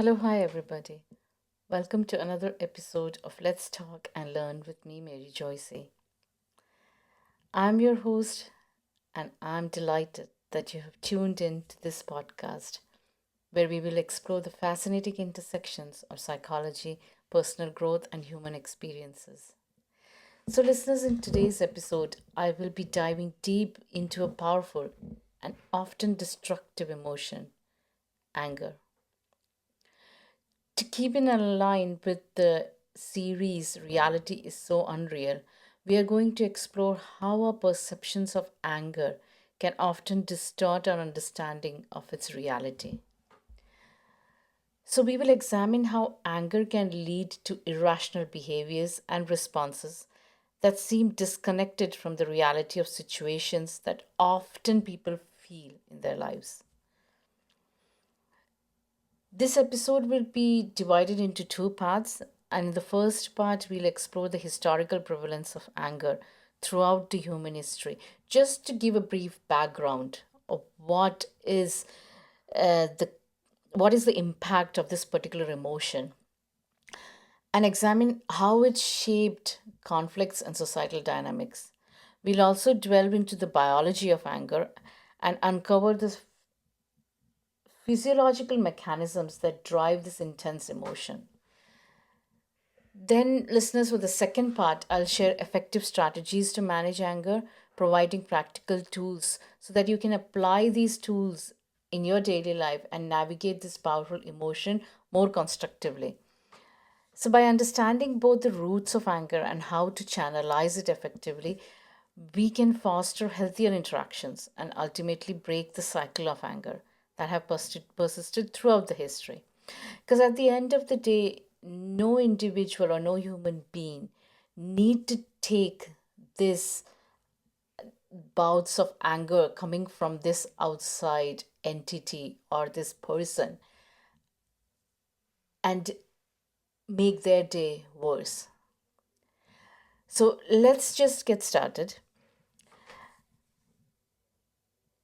Hello, hi, everybody. Welcome to another episode of Let's Talk and Learn with me, Mary Joyse. I'm your host, and I'm delighted that you have tuned in to this podcast where we will explore the fascinating intersections of psychology, personal growth, and human experiences. So, listeners, in today's episode, I will be diving deep into a powerful and often destructive emotion, anger. To keep in line with the series Reality is So Unreal, we are going to explore how our perceptions of anger can often distort our understanding of its reality. So, we will examine how anger can lead to irrational behaviors and responses that seem disconnected from the reality of situations that often people feel in their lives. This episode will be divided into two parts, and in the first part, we'll explore the historical prevalence of anger throughout the human history. Just to give a brief background of the what is the impact of this particular emotion, and examine how it shaped conflicts and societal dynamics. We'll also delve into the biology of anger and uncover the physiological mechanisms that drive this intense emotion. Then, listeners, for the second part, I'll share effective strategies to manage anger, providing practical tools so that you can apply these tools in your daily life and navigate this powerful emotion more constructively. So, by understanding both the roots of anger and how to channelize it effectively, we can foster healthier interactions and ultimately break the cycle of anger that have persisted throughout the history. Because at the end of the day, no individual or no human being need to take this bouts of anger coming from this outside entity or this person and make their day worse. So let's just get started.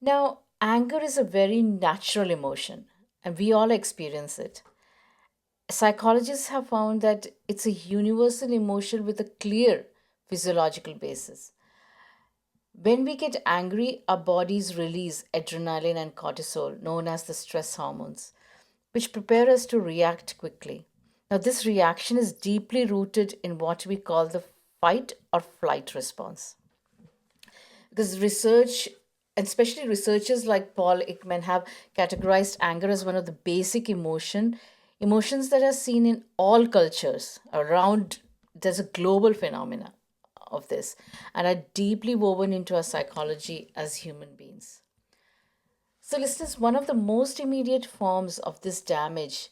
Now, anger is a very natural emotion and we all experience it. Psychologists have found that it's a universal emotion with a clear physiological basis. When we get angry, our bodies release adrenaline and cortisol, known as the stress hormones, which prepare us to react quickly. Now, this reaction is deeply rooted in what we call the fight or flight response. Because research, and especially researchers like Paul Ekman, have categorized anger as one of the basic emotions that are seen in all cultures around. There's a global phenomena of this and are deeply woven into our psychology as human beings. So, listeners, one of the most immediate forms of this damage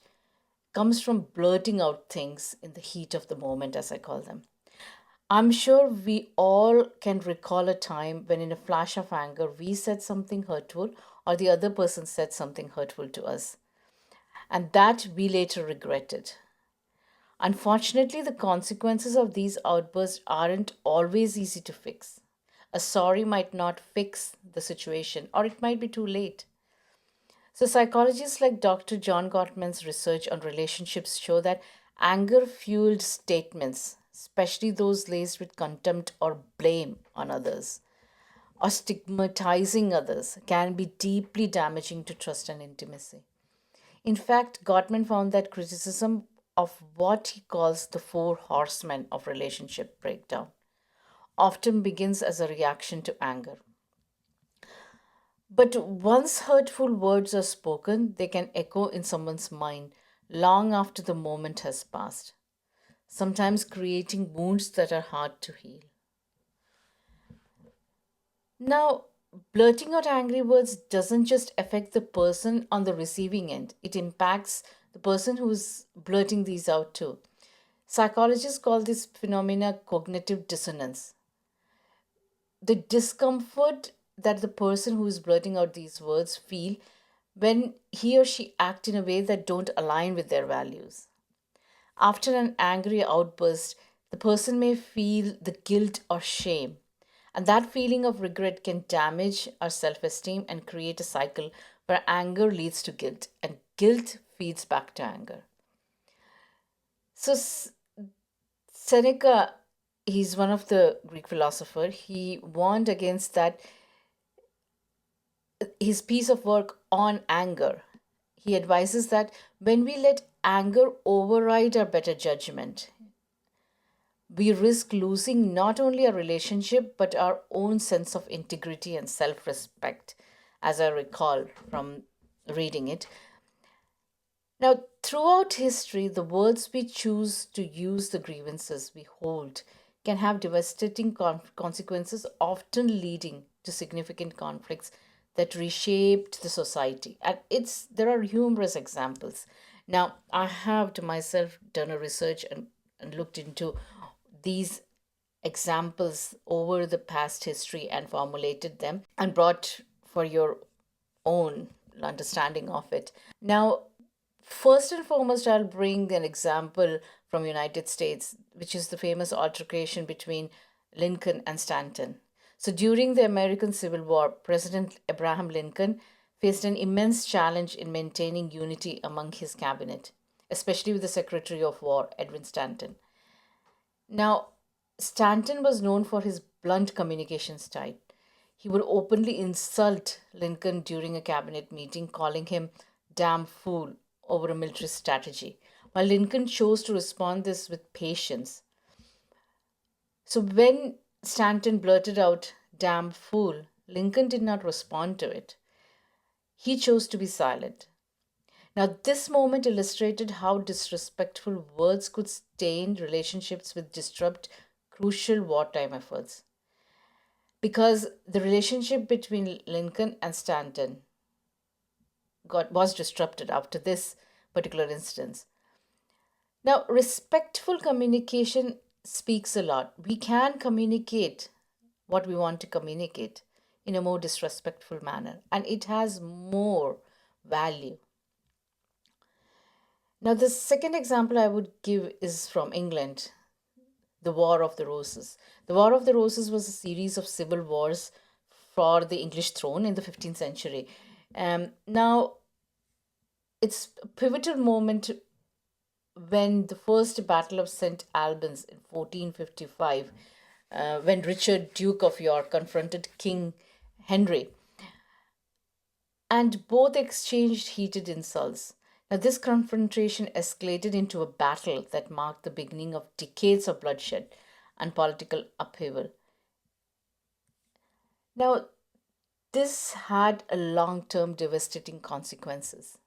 comes from blurting out things in the heat of the moment, as I call them. I'm sure we all can recall a time when, in a flash of anger, we said something hurtful or the other person said something hurtful to us, and that we later regretted. Unfortunately, the consequences of these outbursts aren't always easy to fix. A sorry might not fix the situation, or it might be too late. So, psychologists like Dr. John Gottman's research on relationships show that anger fueled statements, especially those laced with contempt or blame on others, or stigmatizing others, can be deeply damaging to trust and intimacy. In fact, Gottman found that criticism of what he calls the four horsemen of relationship breakdown often begins as a reaction to anger. But once hurtful words are spoken, they can echo in someone's mind long after the moment has passed, sometimes creating wounds that are hard to heal. Now, blurting out angry words doesn't just affect the person on the receiving end, it impacts the person who's blurting these out too. Psychologists call this phenomena cognitive dissonance. The discomfort that the person who is blurting out these words feel when he or she act in a way that don't align with their values. After an angry outburst, the person may feel the guilt or shame, and that feeling of regret can damage our self esteem and create a cycle where anger leads to guilt, and guilt feeds back to anger. So Seneca, he's one of the Greek philosopher. He warned against that his piece of work on anger. He advises that when we let anger override our better judgment, we risk losing not only our relationship but our own sense of integrity and self respect, as I recall from reading it. Now, throughout history, the words we choose to use, the grievances we hold, can have devastating consequences, often leading to significant conflicts that reshaped the society. And there are humorous examples. Now, I have to myself done a research and looked into these examples over the past history and formulated them and brought for your own understanding of it. Now, first and foremost, I'll bring an example from United States, which is the famous altercation between Lincoln and Stanton. So during the American Civil War, President Abraham Lincoln faced an immense challenge in maintaining unity among his cabinet, especially with the Secretary of War, Edwin Stanton. Now, Stanton was known for his blunt communication style. He would openly insult Lincoln during a cabinet meeting, calling him damn fool over a military strategy, while Lincoln chose to respond this with patience. So when Stanton blurted out damn fool, Lincoln did not respond to it. He chose to be silent. Now, this moment illustrated how disrespectful words could stain relationships with disrupt crucial wartime efforts. Because the relationship between Lincoln and Stanton was disrupted after this particular instance. Now, respectful communication speaks a lot. We can communicate what we want to communicate in a more disrespectful manner, and it has more value. Now, the second example I would give is from England, the War of the Roses. The War of the Roses was a series of civil wars for the English throne in the 15th century. Now, it's a pivotal moment when the first Battle of St. Albans in 1455, when Richard, Duke of York, confronted King Henry, and both exchanged heated insults. Now, this confrontation escalated into a battle that marked the beginning of decades of bloodshed and political upheaval. Now, this had a long term devastating consequences.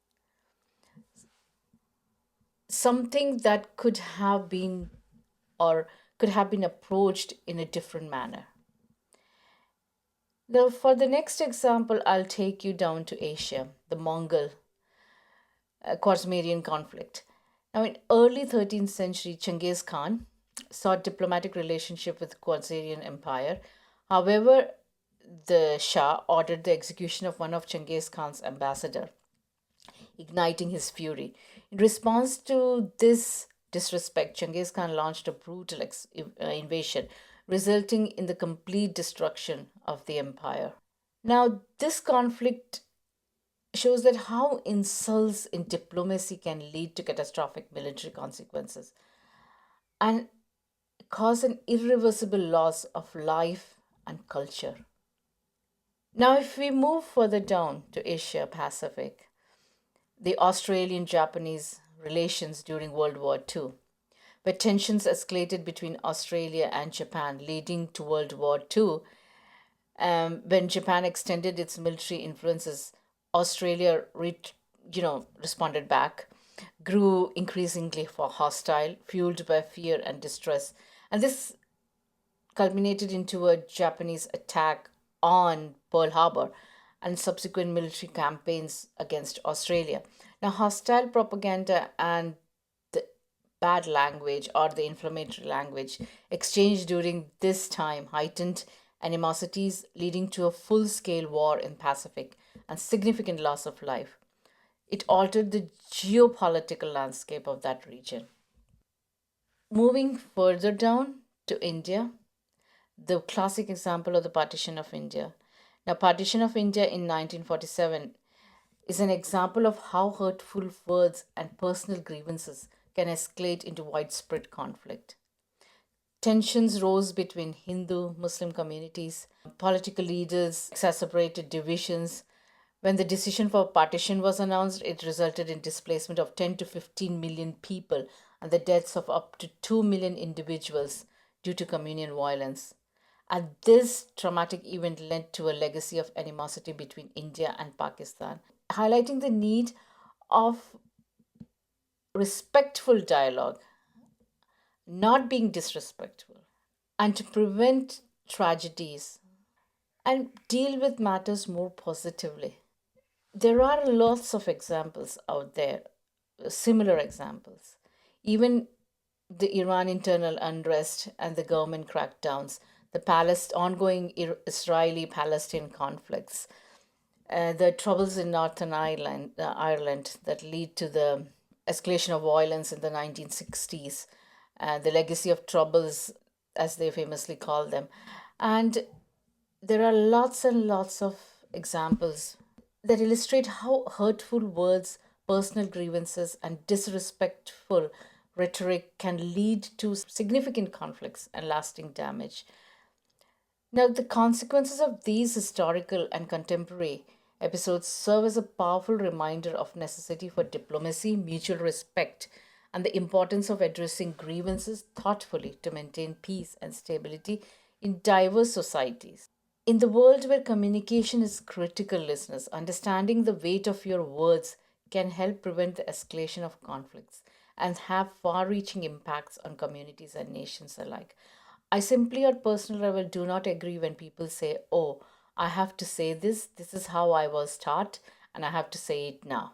Something that could have been or could have been approached in a different manner. Now, for the next example, I'll take you down to Asia, the Mongol Khwarezmian conflict. Now, in early 13th century, Genghis Khan sought diplomatic relationship with Khwarezmian Empire. However, the Shah ordered the execution of one of Genghis Khan's ambassador, igniting his fury. In response to this disrespect, Genghis Khan launched a brutal invasion, resulting in the complete destruction of the empire. Now, this conflict shows that how insults in diplomacy can lead to catastrophic military consequences and cause an irreversible loss of life and culture. Now, if we move further down to Asia Pacific, the Australian Japanese relations during World War II, where tensions escalated between Australia and Japan, leading to World War II. When Japan extended its military influences, Australia, responded back, grew increasingly hostile, fueled by fear and distress, and this culminated into a Japanese attack on Pearl Harbor and subsequent military campaigns against Australia. Now, hostile propaganda and the bad language or the inflammatory language exchanged during this time heightened animosities, leading to a full scale war in Pacific and significant loss of life. It altered the geopolitical landscape of that region. Moving further down to India, the classic example of the partition of India. Now, partition of India in 1947 is an example of how hurtful words and personal grievances can escalate into widespread conflict. Tensions rose between Hindu Muslim communities. Political leaders exacerbated divisions. When the decision for partition was announced, it resulted in displacement of 10 to 15 million people and the deaths of up to 2 million individuals due to communal violence. And this traumatic event led to a legacy of animosity between India and Pakistan, highlighting the need of respectful dialogue, not being disrespectful, and to prevent tragedies and deal with matters more positively. There are lots of examples out there, similar examples. Even the Iran internal unrest and the government crackdowns, the ongoing Israeli Palestine conflicts, the troubles in Northern Ireland that lead to the escalation of violence in the 1960s, the legacy of troubles, as they famously call them. And there are lots and lots of examples that illustrate how hurtful words, personal grievances, and disrespectful rhetoric can lead to significant conflicts and lasting damage. Now, the consequences of these historical and contemporary episodes serve as a powerful reminder of necessity for diplomacy, mutual respect, and the importance of addressing grievances thoughtfully to maintain peace and stability in diverse societies. In the world where communication is critical, listeners, understanding the weight of your words can help prevent the escalation of conflicts and have far reaching impacts on communities and nations alike. I simply, at personal level, do not agree when people say, oh, I have to say this is how I was taught, and I have to say it now.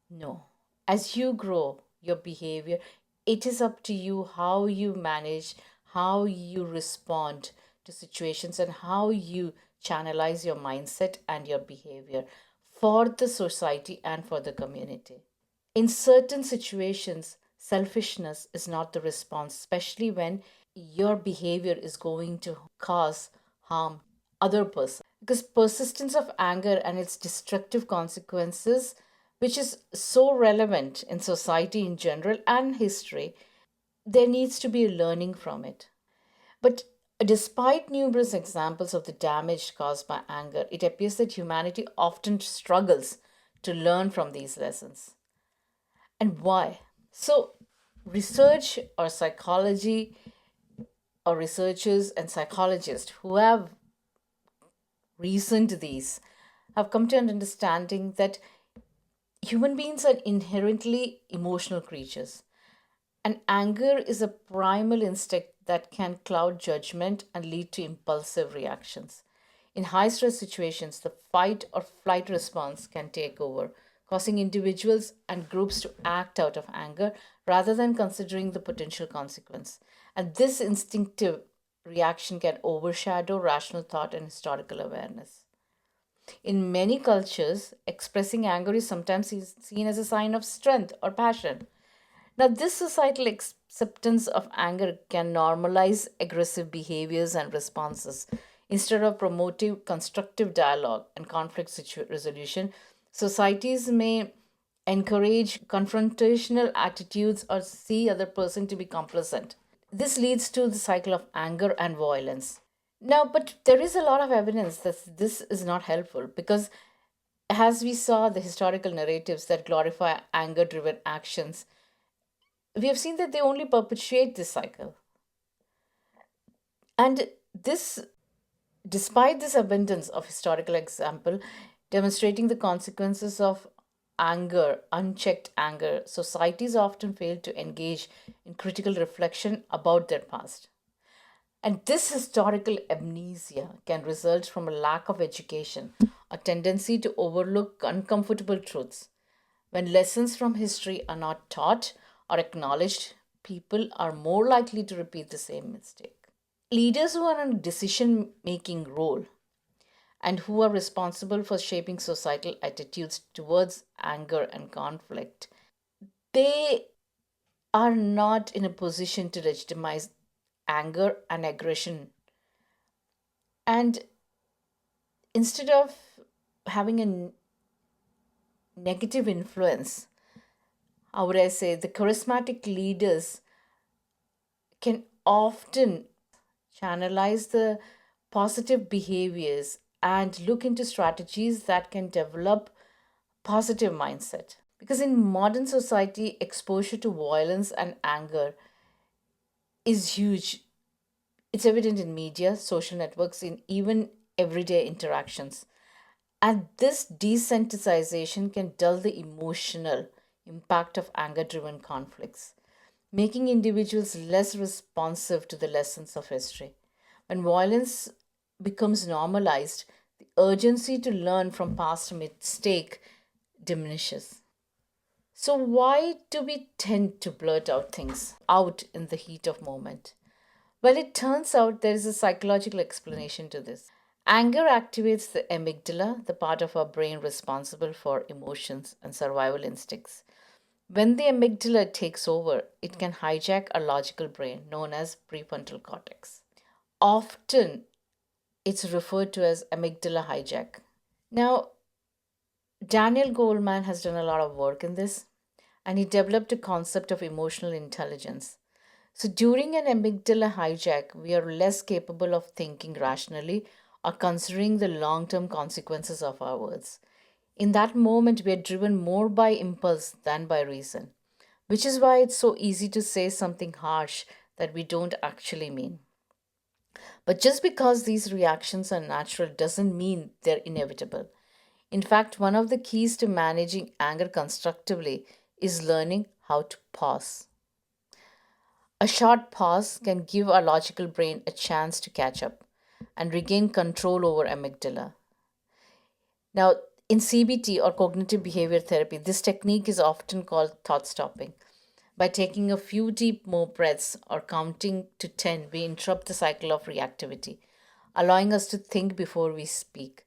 No. As you grow your behavior, it is up to you how you manage, how you respond to situations, and how you channelize your mindset and your behavior for the society and for the community. In certain situations, selfishness is not the response, especially when your behavior is going to cause harm other person, because persistence of anger and its destructive consequences, which is so relevant in society in general and history, there needs to be a learning from it. But despite numerous examples of the damage caused by anger, it appears that humanity often struggles to learn from these lessons. And why? So, research or psychology or researchers and psychologists who have reasoned these have come to an understanding that human beings are inherently emotional creatures, and anger is a primal instinct that can cloud judgment and lead to impulsive reactions. In high stress situations, the fight or flight response can take over, causing individuals and groups to act out of anger rather than considering the potential consequence. And this instinctive reaction can overshadow rational thought and historical awareness. In many cultures, expressing anger is sometimes seen as a sign of strength or passion. Now, this societal acceptance of anger can normalize aggressive behaviors and responses. Instead of promoting constructive dialogue and conflict resolution, societies may encourage confrontational attitudes or see other person to be complacent. This leads to the cycle of anger and violence. Now, but there is a lot of evidence that this is not helpful because, as we saw the historical narratives that glorify anger driven actions, we have seen that they only perpetuate this cycle. And this, despite this abundance of historical example demonstrating the consequences of anger, unchecked anger, societies often fail to engage in critical reflection about their past. And this historical amnesia can result from a lack of education, a tendency to overlook uncomfortable truths. When lessons from history are not taught or acknowledged, people are more likely to repeat the same mistake. Leaders who are in a decision making role and who are responsible for shaping societal attitudes towards anger and conflict, they are not in a position to legitimize anger and aggression. And instead of having a negative influence, how would I say, the charismatic leaders can often channelize the positive behaviors and look into strategies that can develop positive mindset. Because in modern society, exposure to violence and anger is huge. It's evident in media, social networks, in even everyday interactions. And this desensitization can dull the emotional impact of anger driven conflicts, making individuals less responsive to the lessons of history. When violence becomes normalized, the urgency to learn from past mistake diminishes. So why do we tend to blurt out things out in the heat of moment? Well, it turns out there is a psychological explanation to this. Anger activates the amygdala, the part of our brain responsible for emotions and survival instincts. When the amygdala takes over, it can hijack our logical brain, known as prefrontal cortex. Often, it's referred to as amygdala hijack. Now, Daniel Goleman has done a lot of work in this, and he developed a concept of emotional intelligence. So, during an amygdala hijack, we are less capable of thinking rationally or considering the long term consequences of our words. In that moment, we are driven more by impulse than by reason, which is why it's so easy to say something harsh that we don't actually mean. But just because these reactions are natural doesn't mean they're inevitable. In fact, one of the keys to managing anger constructively is learning how to pause. A short pause can give our logical brain a chance to catch up and regain control over amygdala. Now, in CBT or cognitive behavior therapy, this technique is often called thought stopping. By taking a few deep more breaths or counting to 10, we interrupt the cycle of reactivity, allowing us to think before we speak.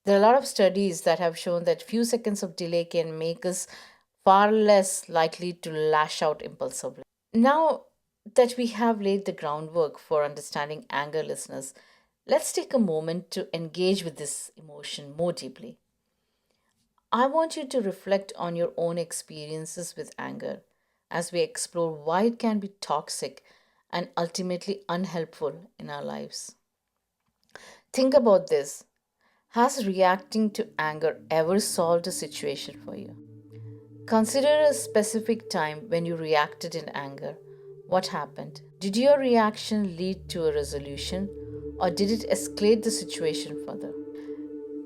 There are a lot of studies that have shown that few seconds of delay can make us far less likely to lash out impulsively. Now that we have laid the groundwork for understanding anger, listeners, let's take a moment to engage with this emotion more deeply. I want you to reflect on your own experiences with anger as we explore why it can be toxic and ultimately unhelpful in our lives. Think about this. Has reacting to anger ever solved a situation for you? Consider a specific time when you reacted in anger. What happened? Did your reaction lead to a resolution or did it escalate the situation further?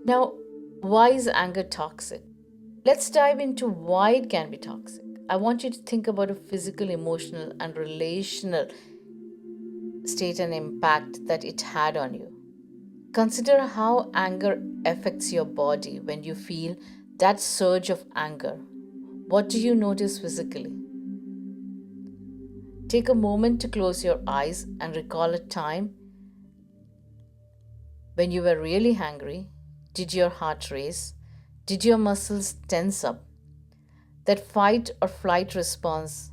Now, why is anger toxic? Let's dive into why it can be toxic. I want you to think about a physical, emotional, and relational state and impact that it had on you. Consider how anger affects your body when you feel that surge of anger. What do you notice physically? Take a moment to close your eyes and recall a time when you were really angry. Did your heart race? Did your muscles tense up? That fight or flight response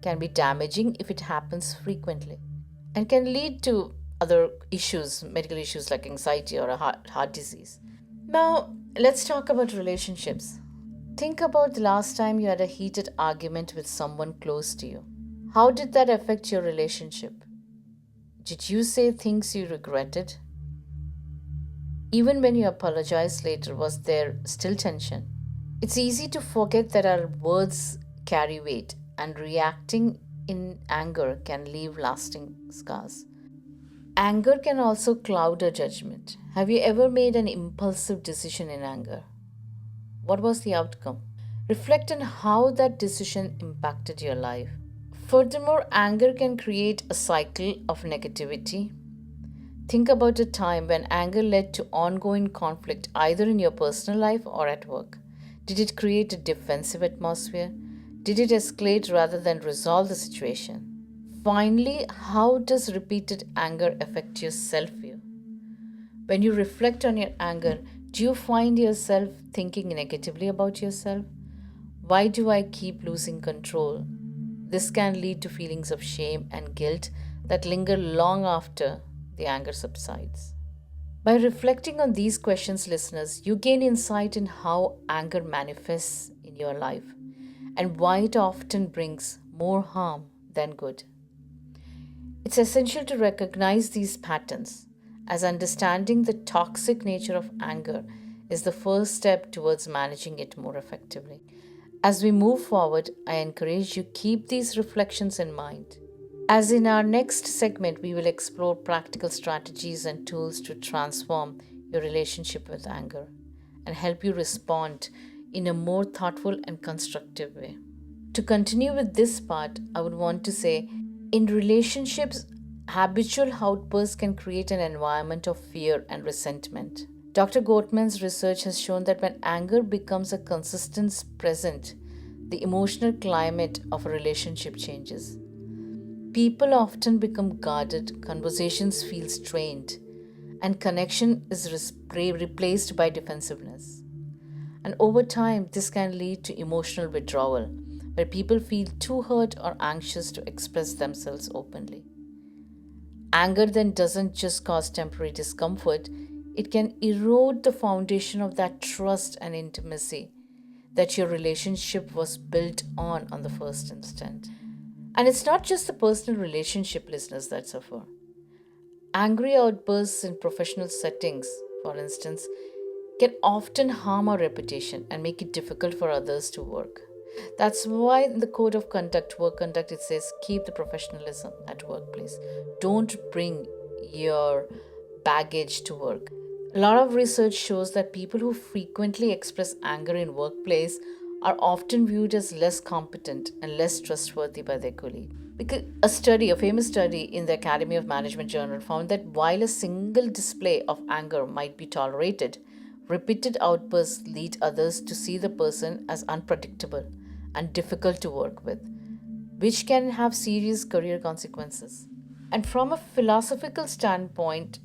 can be damaging if it happens frequently and can lead to other issues, medical issues like anxiety or a heart disease. Now, let's talk about relationships. Think about the last time you had a heated argument with someone close to you. How did that affect your relationship? Did you say things you regretted? Even when you apologized later, was there still tension? It's easy to forget that our words carry weight, and reacting in anger can leave lasting scars. Anger can also cloud our judgment. Have you ever made an impulsive decision in anger? What was the outcome? Reflect on how that decision impacted your life. Furthermore, anger can create a cycle of negativity. Think about a time when anger led to ongoing conflict either in your personal life or at work. Did it create a defensive atmosphere? Did it escalate rather than resolve the situation? Finally, how does repeated anger affect your self view? When you reflect on your anger, do you find yourself thinking negatively about yourself? Why do I keep losing control? This can lead to feelings of shame and guilt that linger long after the anger subsides. By reflecting on these questions, listeners, you gain insight in how anger manifests in your life and why it often brings more harm than good. It's essential to recognize these patterns, as understanding the toxic nature of anger is the first step towards managing it more effectively. As we move forward, I encourage you keep these reflections in mind. As in our next segment, we will explore practical strategies and tools to transform your relationship with anger and help you respond in a more thoughtful and constructive way. To continue with this part, I would want to say in relationships, habitual outbursts can create an environment of fear and resentment. Dr. Gottman's research has shown that when anger becomes a consistent present, the emotional climate of a relationship changes. People often become guarded, conversations feel strained, and connection is replaced by defensiveness. And over time, this can lead to emotional withdrawal, where people feel too hurt or anxious to express themselves openly. Anger then doesn't just cause temporary discomfort, it can erode the foundation of that trust and intimacy that your relationship was built on the first instant. And it's not just the personal relationship, listeners, that suffer. Angry outbursts in professional settings, for instance, can often harm our reputation and make it difficult for others to work. That's why in the code of conduct, work conduct, it says keep the professionalism at workplace. Don't bring your baggage to work. A lot of research shows that people who frequently express anger in workplace are often viewed as less competent and less trustworthy by their colleagues. Because a famous study in the Academy of Management Journal found that while a single display of anger might be tolerated, repeated outbursts lead others to see the person as unpredictable and difficult to work with, which can have serious career consequences. And from a philosophical standpoint,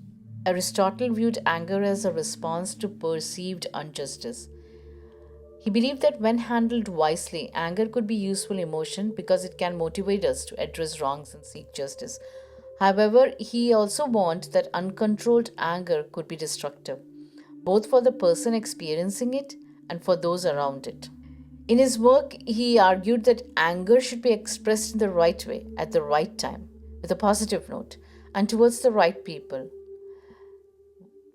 Aristotle viewed anger as a response to perceived injustice. He believed that when handled wisely, anger could be useful emotion because it can motivate us to address wrongs and seek justice. However, he also warned that uncontrolled anger could be destructive, both for the person experiencing it and for those around it. In his work, he argued that anger should be expressed in the right way, at the right time, with a positive note, and towards the right people.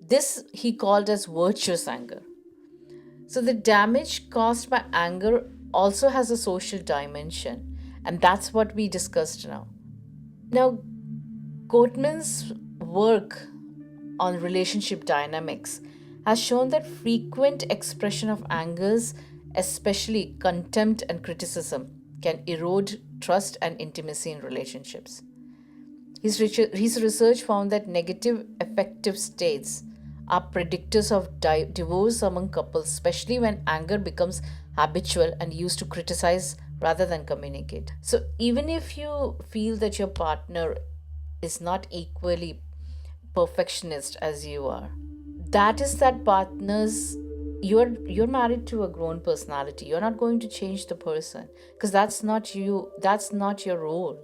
This he called as virtuous anger. So the damage caused by anger also has a social dimension, and that's what we discussed now. Now, Gottman's work on relationship dynamics has shown that frequent expression of angers, especially contempt and criticism, can erode trust and intimacy in relationships. His research found that negative affective states are predictors of divorce among couples, especially when anger becomes habitual and used to criticize rather than communicate. So, even if you feel that your partner is not equally perfectionist as you are, that is that partner's you're married to a grown personality. You're not going to change the person because that's not you, that's not your role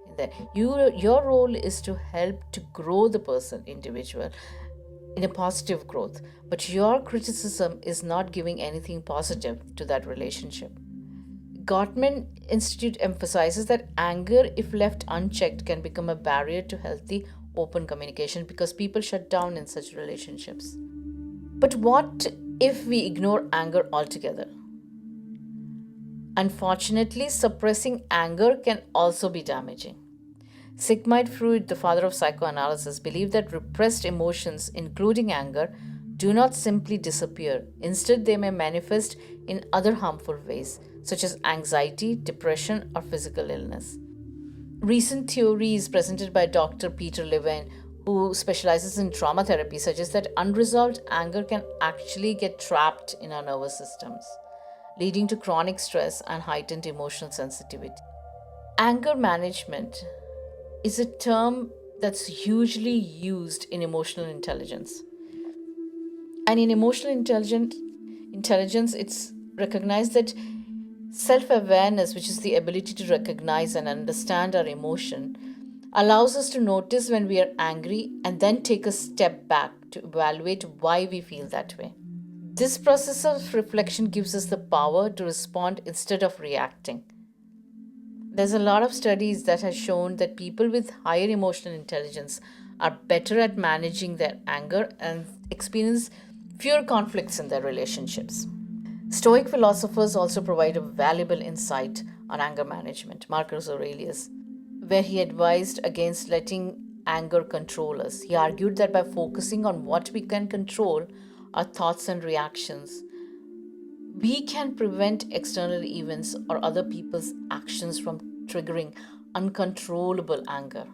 in that. Your role is to help to grow the person individual in a positive growth, but your criticism is not giving anything positive to that relationship. Gottman Institute emphasizes that anger, if left unchecked, can become a barrier to healthy, open communication because people shut down in such relationships. But what if we ignore anger altogether? Unfortunately, suppressing anger can also be damaging. Sigmund Freud, the father of psychoanalysis, believed that repressed emotions, including anger, do not simply disappear. Instead, they may manifest in other harmful ways, such as anxiety, depression, or physical illness. Recent theories presented by Dr. Peter Levine, who specializes in trauma therapy, suggest that unresolved anger can actually get trapped in our nervous systems, leading to chronic stress and heightened emotional sensitivity. Anger management is a term that's hugely used in emotional intelligence. And in intelligence, it's recognized that self awareness, which is the ability to recognize and understand our emotion, allows us to notice when we are angry and then take a step back to evaluate why we feel that way. This process of reflection gives us the power to respond instead of reacting. There's a lot of studies that have shown that people with higher emotional intelligence are better at managing their anger and experience fewer conflicts in their relationships. Stoic philosophers also provide a valuable insight on anger management. Marcus Aurelius, where he advised against letting anger control us. He argued that by focusing on what we can control, our thoughts and reactions, we can prevent external events or other people's actions from triggering uncontrollable anger.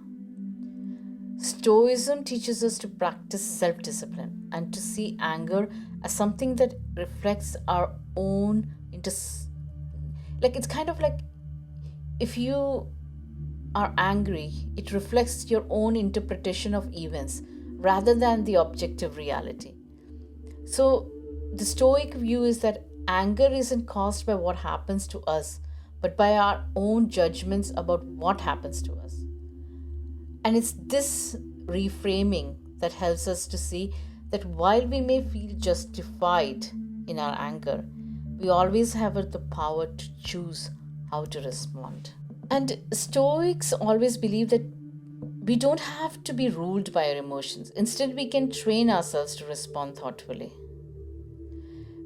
Stoicism teaches us to practice self discipline and to see anger as something that reflects our own like it's kind of like if you are angry, it reflects your own interpretation of events rather than the objective reality. So, the Stoic view is that anger isn't caused by what happens to us, but by our own judgments about what happens to us. And it's this reframing that helps us to see that while we may feel justified in our anger, we always have the power to choose how to respond. And Stoics always believe that we don't have to be ruled by our emotions. Instead, we can train ourselves to respond thoughtfully.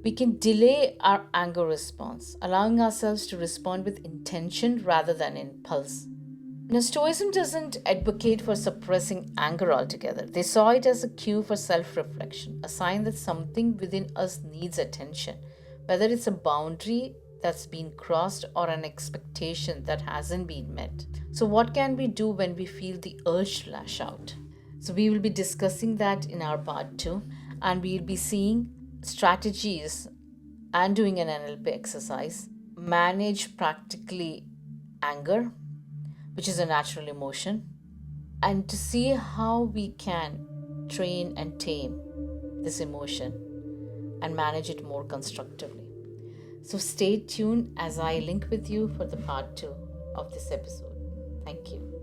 We can delay our anger response, allowing ourselves to respond with intention rather than impulse. Now, Stoicism doesn't advocate for suppressing anger altogether. They saw it as a cue for self reflection, a sign that something within us needs attention, whether it's a boundary that's been crossed or an expectation that hasn't been met. So, what can we do when we feel the urge to lash out? So, we will be discussing that in our part 2, and we'll be seeing strategies and doing an NLP exercise, manage practically anger, which is a natural emotion, and to see how we can train and tame this emotion and manage it more constructively. So stay tuned as I link with you for the part 2 of this episode. Thank you.